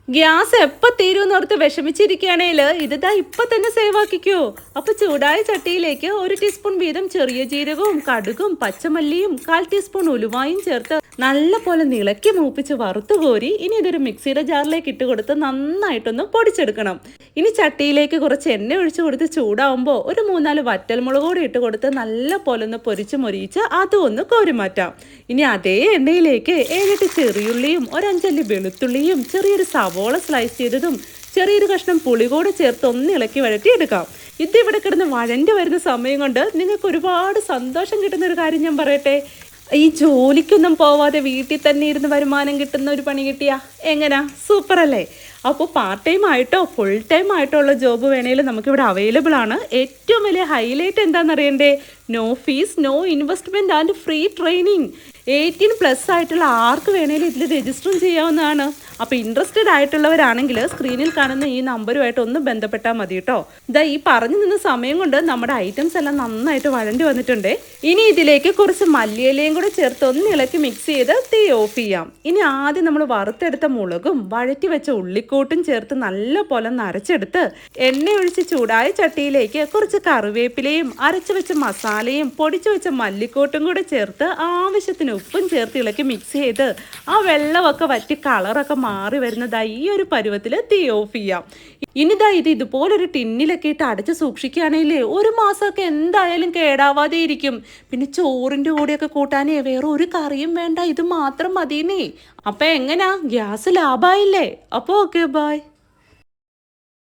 Gas എപ്പോൾ തീരുമെന്നോർത്ത് വിഷമിച്ചിരിക്കുകയാണേൽ ഇതാ ഇപ്പം തന്നെ സേവ് ആക്കിക്കോ. അപ്പോൾ ചൂടായ ചട്ടിയിലേക്ക് 1 ടീസ്പൂൺ വീതം ചെറിയ ജീരകവും കടുകും പച്ചമല്ലിയും 1/4 ടീസ്പൂൺ ഉലുവായും ചേർത്ത് നല്ല പോലെ നിളക്കി മൂപ്പിച്ച് വറുത്ത് കോരി ഇനി ഇതൊരു മിക്സിയുടെ ജാറിലേക്ക് ഇട്ട് കൊടുത്ത് നന്നായിട്ടൊന്ന് പൊടിച്ചെടുക്കണം. ഇനി ചട്ടിയിലേക്ക് കുറച്ച് എണ്ണ ഒഴിച്ചു കൊടുത്ത് ചൂടാവുമ്പോൾ ഒരു 3-4 വറ്റൽമുളക് കൂടി ഇട്ട് കൊടുത്ത് നല്ല പോലെ ഒന്ന് പൊരിച്ച് മൊരിയിച്ച് അതും ഒന്ന് കോരി മാറ്റാം. ഇനി അതേ എണ്ണയിലേക്ക് 7-8 ചെറിയുള്ളിയും 1-5 അല്ലി വെളുത്തുള്ളിയും ചെറിയൊരു സവോള സ്ലൈസ് ചെയ്തതും ചെറിയൊരു കഷ്ണം പുളി കൂടെ ചേർത്ത് ഒന്ന് ഇളക്കി വഴറ്റി എടുക്കാം. ഇതിവിടെ കിടന്ന് വഴണ്ടി വരുന്ന സമയം കൊണ്ട് നിങ്ങൾക്ക് ഒരുപാട് സന്തോഷം കിട്ടുന്ന ഒരു കാര്യം ഞാൻ പറയട്ടെ. ഈ ജോലിക്കൊന്നും പോവാതെ വീട്ടിൽ തന്നെ ഇരുന്ന് വരുമാനം കിട്ടുന്ന ഒരു പണി കിട്ടിയാ എങ്ങനാ, സൂപ്പർ അല്ലേ? അപ്പോൾ പാർട്ട് ടൈം ആയിട്ടോ ഫുൾ ടൈം ആയിട്ടോ ഉള്ള ജോബ് വേണേലും നമുക്കിവിടെ അവൈലബിൾ ആണ്. ഏറ്റവും വലിയ ഹൈലൈറ്റ് എന്താണെന്നറിയണ്ടേ? No fees, no investment and free training. 18+ ആയിട്ടുള്ള ആർക്ക് വേണേലും ഇതിൽ രജിസ്റ്ററും ചെയ്യാവുന്നതാണ്. അപ്പോൾ ഇൻട്രസ്റ്റഡ് ആയിട്ടുള്ളവരാണെങ്കിൽ സ്ക്രീനിൽ കാണുന്ന ഈ നമ്പറുമായിട്ട് ഒന്ന് ബന്ധപ്പെട്ടാൽ മതി കേട്ടോ. ഈ പറഞ്ഞു നിന്ന സമയം കൊണ്ട് നമ്മുടെ ഐറ്റംസ് എല്ലാം നന്നായിട്ട് വഴണ്ടി വന്നിട്ടുണ്ട്. ഇനി ഇതിലേക്ക് കുറച്ച് മല്ലിയിലയും കൂടെ ചേർത്ത് ഒന്ന് ഇളക്കി മിക്സ് ചെയ്ത് തീ ഓഫ് ചെയ്യാം. ഇനി ആദ്യം നമ്മൾ വറുത്തെടുത്ത മുളകും വഴറ്റി വെച്ച ഉള്ളിക്കൂട്ടും ചേർത്ത് നല്ല പോലെ നരച്ചെടുത്ത് എണ്ണ ഒഴിച്ച് ചൂടായ ചട്ടിയിലേക്ക് കുറച്ച് കറിവേപ്പിലയും അരച്ചു വെച്ച മസാലയും പൊടിച്ചു വെച്ച മല്ലിക്കൂട്ടും കൂടെ ചേർത്ത് ആവശ്യത്തിന് ഉപ്പും ചേർത്ത് ഇളക്കി മിക്സ് ചെയ്ത് ആ വെള്ളമൊക്കെ വറ്റി കളറൊക്കെ മാറി വരുന്നത് ഈ ഒരു പരുവത്തിൽ തീ ഓഫ് ചെയ്യാം. ഇനിതാ ഇത് ഇതുപോലൊരു ടിന്നിലൊക്കെ ഇട്ട് അടച്ച് സൂക്ഷിക്കുകയാണെങ്കിൽ 1 മാസമൊക്കെ എന്തായാലും കേടാവാതെ ഇരിക്കും. പിന്നെ ചോറിൻ്റെ കൂടെയൊക്കെ കൂട്ടാനേ വേറെ ഒരു കറിയും വേണ്ട, ഇത് മാത്രം മതിയെന്നേ. അപ്പം എങ്ങനാ, ഗ്യാസ് ലാഭമായില്ലേ? അപ്പോൾ ഓക്കെ, ബൈ.